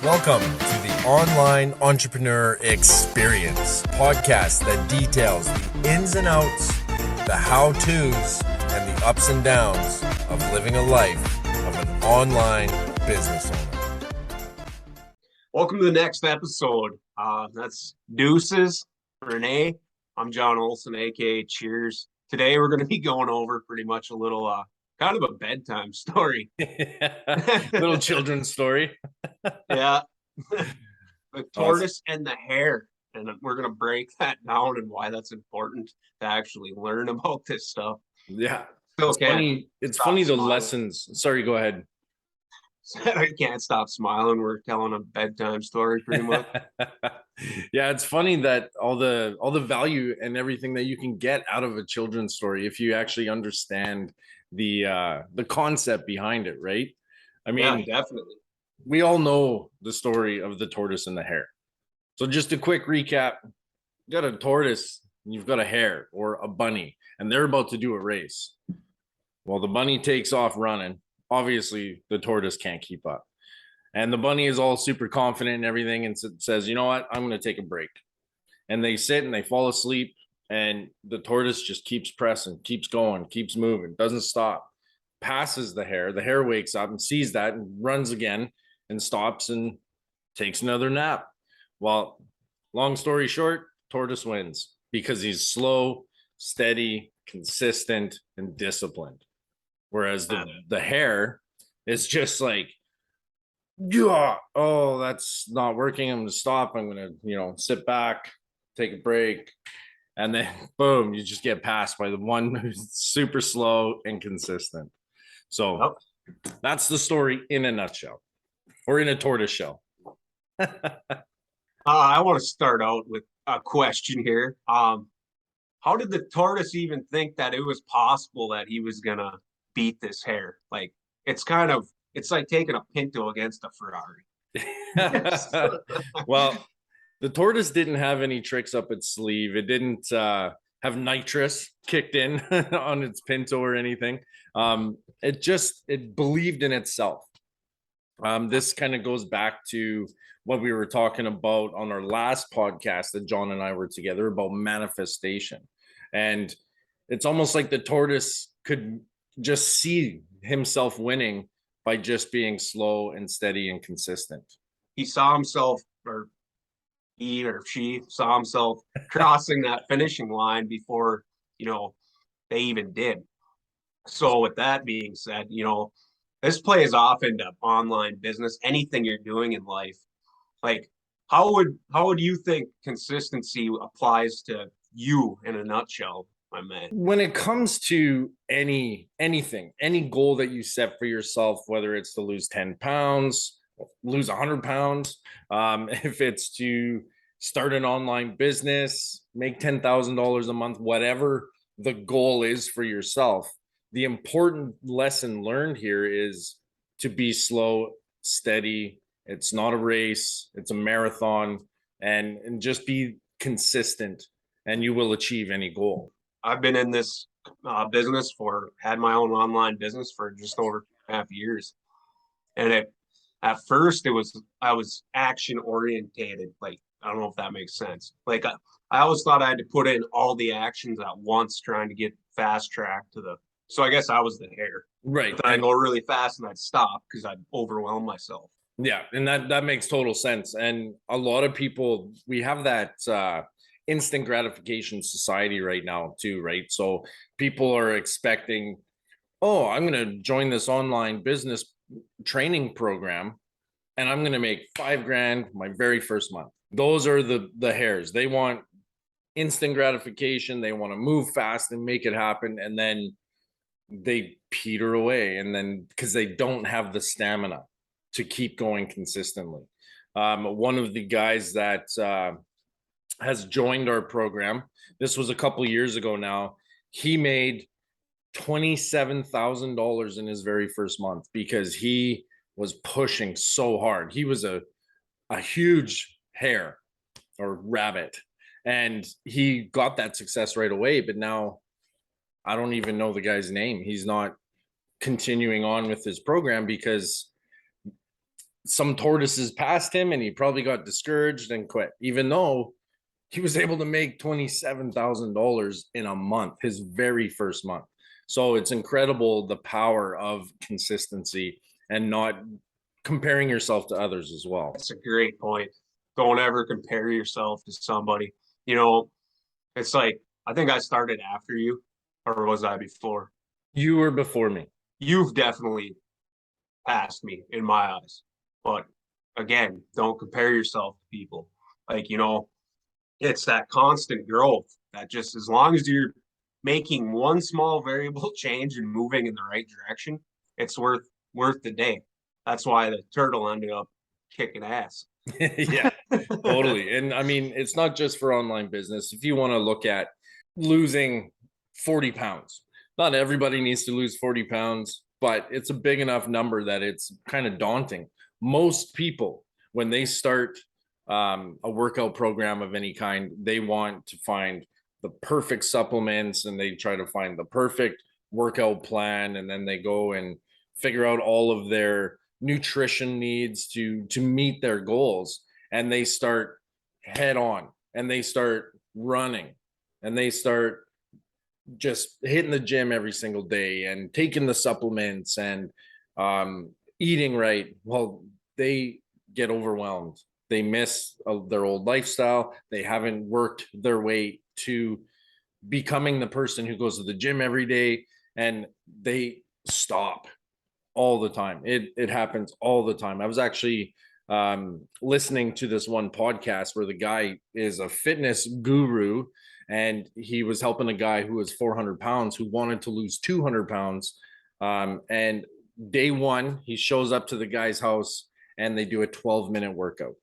Welcome to the Online Entrepreneur Experience podcast that details the ins and outs, the how-tos, and the ups and downs of living a life of an online business owner. Welcome to the next episode. That's Deuces, Rene. I'm John Olson, aka Cheers. Today we're going to be going over pretty much a little kind of a bedtime story. Little children's story. Yeah. The tortoise and the hare. And we're going to break that down and why that's important to actually learn about this stuff. Yeah. Still It's funny the lessons. Sorry, go ahead. I can't stop smiling. We're telling a bedtime story pretty much. Yeah, it's funny that all the value and everything that you can get out of a children's story if you actually understand the concept behind it, right? I mean, yeah, definitely. We all know the story of the tortoise and the hare. So just a quick recap. You got a tortoise and you've got a hare or a bunny, and they're about to do a race. Well, the bunny takes off running. Obviously, the tortoise can't keep up. And the bunny is all super confident and everything and says, you know what, I'm going to take a break. And they sit and they fall asleep. And the tortoise just keeps pressing, keeps going, keeps moving, doesn't stop. Passes the hare. The hare wakes up and sees that and runs again and stops and takes another nap. Well, long story short, tortoise wins because he's slow, steady, consistent, and disciplined. Whereas the hare is just like, yeah, oh, that's not working. I'm gonna stop. I'm gonna, sit back, take a break, and then boom, you just get passed by the one who's super slow and consistent. So that's the story in a nutshell, or in a tortoise shell. I want to start out with a question here. How did the tortoise even think that it was possible that he was gonna beat this hare? Like, it's like taking a Pinto against a Ferrari. Well, the tortoise didn't have any tricks up its sleeve. It didn't have nitrous kicked in on its Pinto or anything. It believed in itself. This kind of goes back to what we were talking about on our last podcast that John and I were together about manifestation. And it's almost like the tortoise could just see himself winning by just being slow and steady and consistent. He saw himself, or he or she saw himself crossing that finishing line before, they even did. So with that being said, this plays off into online business, anything you're doing in life. Like, how would you think consistency applies to you in a nutshell, my man? When it comes to anything, any goal that you set for yourself, whether it's to lose 10 pounds, lose 100 pounds, if it's to start an online business, make $10,000 a month, whatever the goal is for yourself, the important lesson learned here is to be slow, steady. It's not a race, it's a marathon, and just be consistent and you will achieve any goal. I've been in this business had my own online business for just over 2.5 years. And at first I was action orientated. Like, I don't know if that makes sense. Like, I always thought I had to put in all the actions at once, trying to get fast track so I guess I was the hare. Right. But I'd go really fast and I'd stop because I'd overwhelm myself. Yeah. And that makes total sense. And a lot of people, we have that instant gratification society right now too, right? So people are expecting, oh, I'm going to join this online business training program and I'm going to make $5,000 my very first month. Those are the hares. They want instant gratification. They want to move fast and make it happen. And then they peter away. And then because they don't have the stamina to keep going consistently. One of the guys that has joined our program, this was a couple of years ago now, he made $27,000 in his very first month because he was pushing so hard. He was a huge hare or rabbit, and he got that success right away. But now I don't even know the guy's name. He's not continuing on with his program because some tortoises passed him and he probably got discouraged and quit, even though he was able to make $27,000 in a month, his very first month. So it's incredible the power of consistency and not comparing yourself to others as well. That's a great point. Don't ever compare yourself to somebody. You know, it's like, I think I started after you, or was I before? You were before me. You've definitely passed me in my eyes. But again, don't compare yourself to people. Like, you know, it's that constant growth that just as long as you're making one small variable change and moving in the right direction, it's worth the day. That's why the turtle ended up kicking ass. Yeah, totally. And I mean, it's not just for online business. If you want to look at losing 40 pounds, not everybody needs to lose 40 pounds, but it's a big enough number that it's kind of daunting. Most people, when they start a workout program of any kind, they want to find the perfect supplements and they try to find the perfect workout plan. And then they go and figure out all of their nutrition needs to meet their goals, and they start head on and they start running and they start just hitting the gym every single day and taking the supplements and eating right. Well, they get overwhelmed. They miss their old lifestyle. They haven't worked their way to becoming the person who goes to the gym every day, and they stop all the time. It happens all the time. I was actually listening to this one podcast where the guy is a fitness guru, and he was helping a guy who was 400 pounds who wanted to lose 200 pounds. And day one, he shows up to the guy's house and they do a 12-minute workout.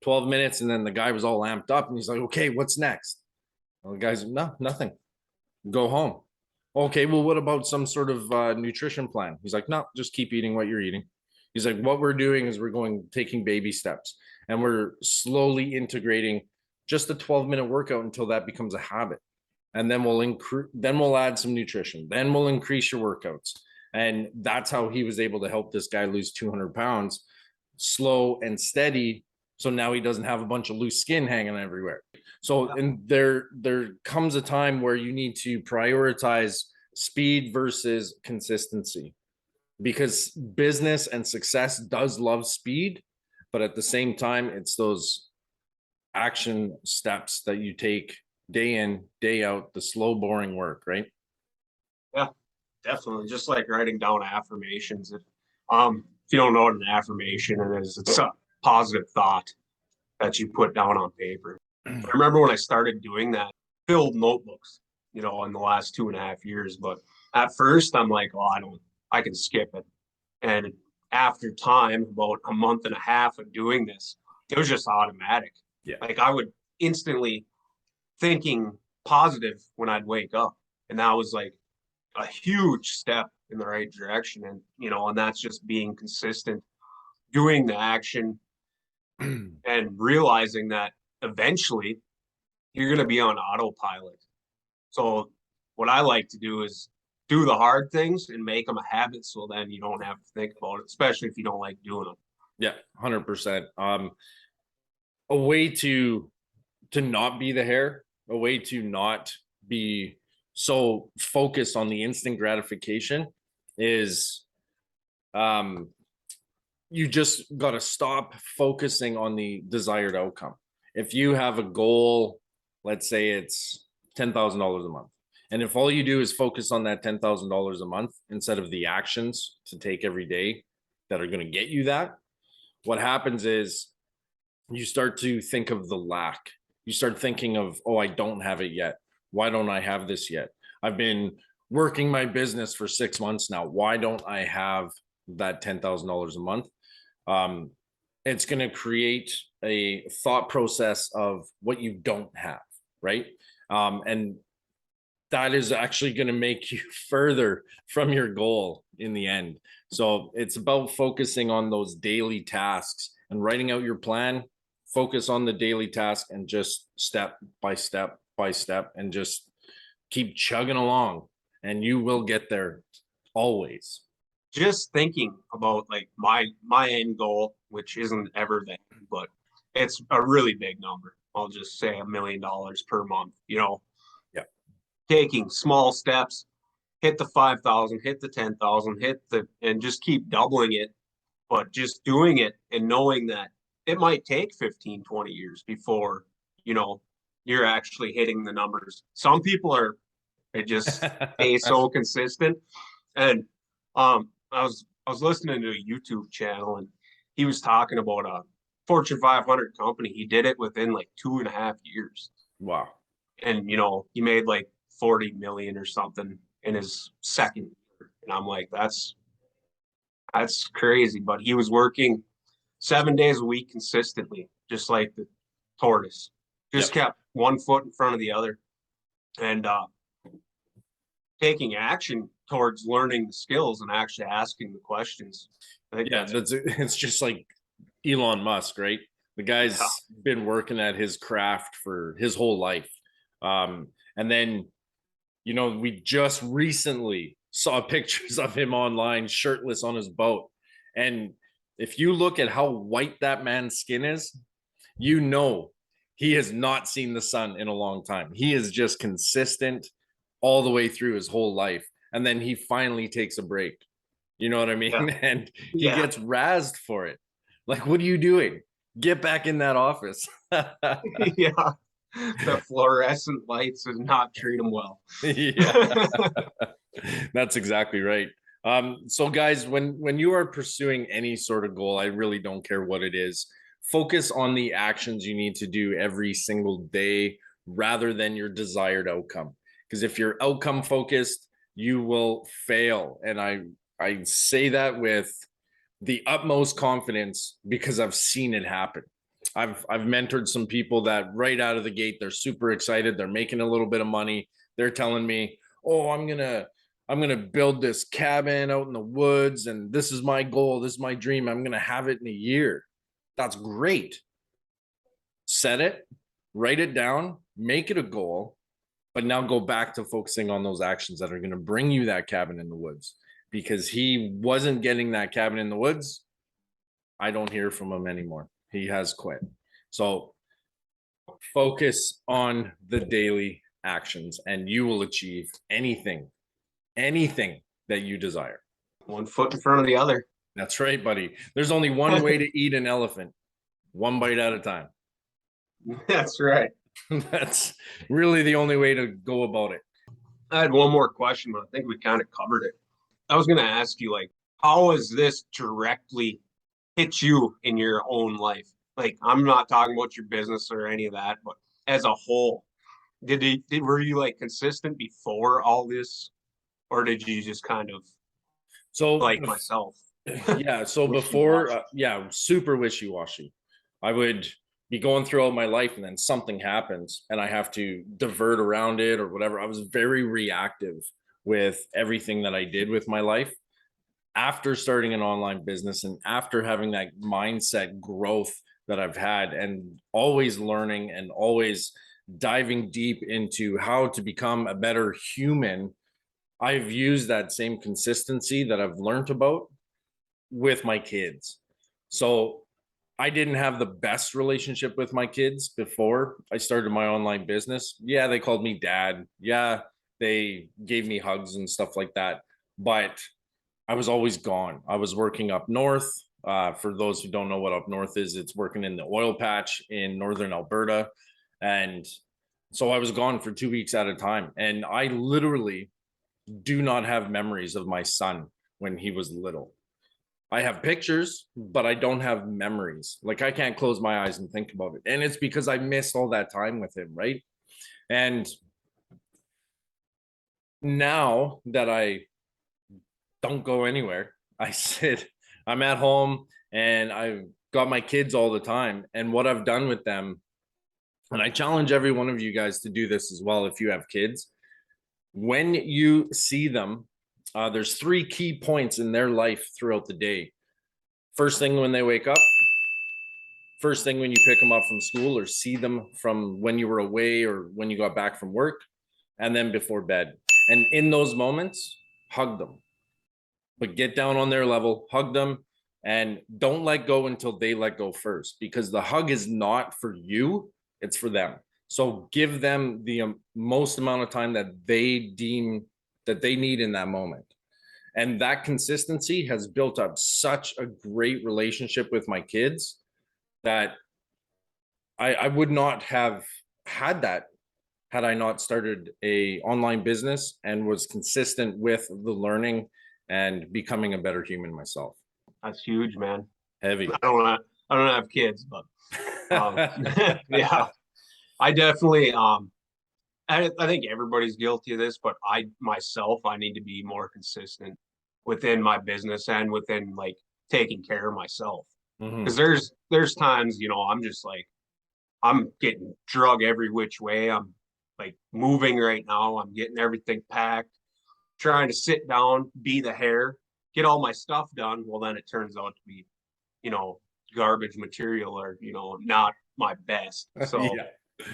12 minutes, and then the guy was all amped up and he's like, okay, what's next? Well, the guy's, no, nothing. Go home. Okay, well, what about some sort of nutrition plan? He's like, no, just keep eating what you're eating. He's like, what we're doing is we're taking baby steps, and we're slowly integrating just a 12-minute workout until that becomes a habit. And then we'll add some nutrition. Then we'll increase your workouts. And that's how he was able to help this guy lose 200 pounds, slow and steady. So now he doesn't have a bunch of loose skin hanging everywhere. So, and there comes a time where you need to prioritize speed versus consistency, because business and success does love speed, but at the same time, it's those action steps that you take day in, day out, the slow, boring work, right? Yeah, definitely. Just like writing down affirmations. If you don't know what an affirmation is, it's a positive thought that you put down on paper. I remember when I started doing that, filled notebooks, you know, in the last 2.5 years. But at first I'm like, oh, I can skip it. And after time, about a month and a half of doing this, it was just automatic. Yeah. Like I would instantly thinking positive when I'd wake up. And that was like a huge step in the right direction. And, you know, and that's just being consistent, doing the action and realizing that eventually you're going to be on autopilot. So what I like to do is do the hard things and make them a habit, so then you don't have to think about it, especially if you don't like doing them. Yeah, 100%. A way to not be the Hare, a way to not be so focused on the instant gratification is you just got to stop focusing on the desired outcome. If you have a goal, let's say it's $10,000 a month, and if all you do is focus on that $10,000 a month instead of the actions to take every day that are going to get you that, what happens is you start to think of the lack. You start thinking of, oh, I don't have it yet. Why don't I have this yet? I've been working my business for 6 months now. Why don't I have that $10,000 a month? It's going to create a thought process of what you don't have, right? And that is actually going to make you further from your goal in the end. So it's about focusing on those daily tasks and writing out your plan. Focus on the daily task and just step by step by step and just keep chugging along, and you will get there always. just thinking about like my end goal, which isn't ever that, but it's a really big number. I'll just say $1 million per month, Yeah. taking small steps, hit the 5,000, hit the 10,000, and just keep doubling it, but just doing it and knowing that it might take 15, 20 years before, you're actually hitting the numbers. Some people they just stay so consistent. And I was listening to a YouTube channel, and he was talking about a Fortune 500 company. He did it within like 2.5 years. Wow. And he made like 40 million or something in his second year. And I'm like, that's crazy. But he was working 7 days a week consistently, just like the tortoise. Just Yep. kept one foot in front of the other, and taking action towards learning the skills and actually asking the questions. I think Yeah, it's just like Elon Musk, right? The guy's been working at his craft for his whole life. And then, we just recently saw pictures of him online shirtless on his boat. And if you look at how white that man's skin is, he has not seen the sun in a long time. He is just consistent all the way through his whole life. And then he finally takes a break. You know what I mean? Yeah. And he Yeah. gets razzed for it. Like, what are you doing? Get back in that office. Yeah. The fluorescent lights did not treat him well. Yeah. That's exactly right. So guys, when you are pursuing any sort of goal, I really don't care what it is, focus on the actions you need to do every single day rather than your desired outcome. Because if you're outcome focused, you will fail. And I say that with the utmost confidence because I've seen it happen. I've mentored some people that right out of the gate, they're super excited, they're making a little bit of money. They're telling me, "Oh, I'm gonna build this cabin out in the woods, and this is my goal, this is my dream. I'm gonna have it in a year." That's great. Set it, write it down, make it a goal, but now go back to focusing on those actions that are going to bring you that cabin in the woods. Because he wasn't getting that cabin in the woods, I don't hear from him anymore. He has quit. So focus on the daily actions and you will achieve anything that you desire. One foot in front of the other. That's right, buddy. There's only one way to eat an elephant, one bite at a time. That's right. That's really the only way to go about it. I had one more question, but I think we kind of covered it. I was going to ask you, like, how has this directly hit you in your own life? Like, I'm not talking about your business or any of that, but as a whole, were you like consistent before all this, or did you just kind of like myself? Yeah. So before, super wishy-washy. I would be going throughout my life and then something happens and I have to divert around it or whatever. I was very reactive with everything that I did with my life. After starting an online business and after having that mindset growth that I've had and always learning and always diving deep into how to become a better human, I've used that same consistency that I've learned about with my kids. So I didn't have the best relationship with my kids before I started my online business. Yeah, they called me dad. Yeah, they gave me hugs and stuff like that. But I was always gone. I was working up north. For those who don't know what up north is, it's working in the oil patch in northern Alberta. And so I was gone for 2 weeks at a time. And I literally do not have memories of my son when he was little. I have pictures, but I don't have memories. Like I can't close my eyes and think about it. And it's because I missed all that time with him, right? And now that I don't go anywhere, I'm at home and I've got my kids all the time. And what I've done with them, and I challenge every one of you guys to do this as well if you have kids. When you see them, there's 3 key points in their life throughout the day. First thing when they wake up, first thing when you pick them up from school or see them from when you were away or when you got back from work, and then before bed. And in those moments, hug them. but get down on their level, hug them, and don't let go until they let go first, because the hug is not for you, it's for them. So give them the most amount of time that they deem that they need in that moment. And that consistency has built up such a great relationship with my kids that I would not have had that had I not started a online business and was consistent with the learning and becoming a better human myself. That's huge, man. Heavy. I don't have kids, but yeah, I definitely I think everybody's guilty of this, but I myself, I need to be more consistent within my business and within like taking care of myself. Because there's times, you know, I'm just like I'm getting drug every which way. I'm like moving right now. I'm getting everything packed, trying to sit down, be the Hare, get all my stuff done. Well, then it turns out to be, you know, garbage material or, you know, not my best. So yeah.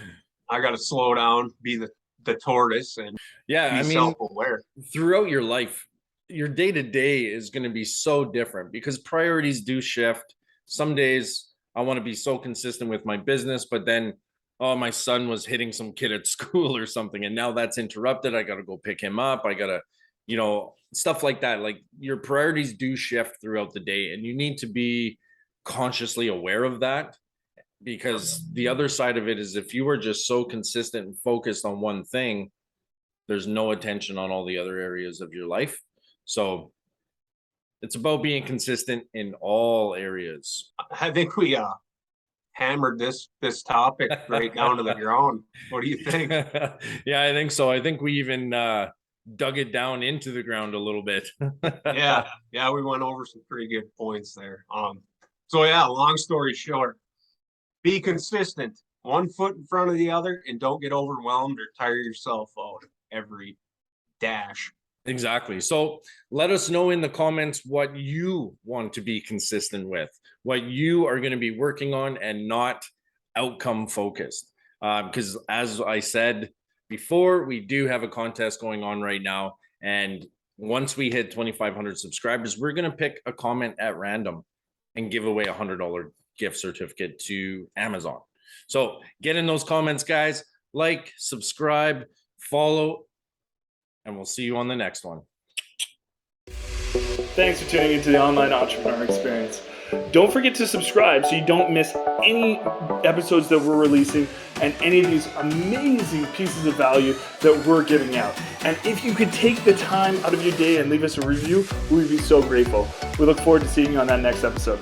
I got to slow down, be the tortoise, and yeah, be I mean, self-aware. Throughout your life, your day to day is going to be so different because priorities do shift. Some days I want to be so consistent with my business, but then, oh, my son was hitting some kid at school or something, and now that's interrupted. I got to go pick him up. I got to, you know, stuff like that. Like your priorities do shift throughout the day, and you need to be consciously aware of that, because the other side of it is if you are just so consistent and focused on one thing, there's no attention on all the other areas of your life. So it's about being consistent in all areas. I think we hammered this topic right down to the ground. What do you think? Yeah, I think so. I think we even dug it down into the ground a little bit. yeah, we went over some pretty good points there. So yeah, long story short, be consistent, one foot in front of the other, and don't get overwhelmed or tire yourself out every dash. Exactly. So let us know in the comments what you want to be consistent with, what you are going to be working on, and not outcome focused. Because as I said before, we do have a contest going on right now. And once we hit 2,500 subscribers, we're going to pick a comment at random and give away a $100 gift certificate to Amazon. So get in those comments, guys. Like, subscribe, follow, and we'll see you on the next one. Thanks for tuning into the Online Entrepreneur Experience. Don't forget to subscribe so you don't miss any episodes that we're releasing and any of these amazing pieces of value that we're giving out. And if you could take the time out of your day and leave us a review, we'd be so grateful. We look forward to seeing you on that next episode.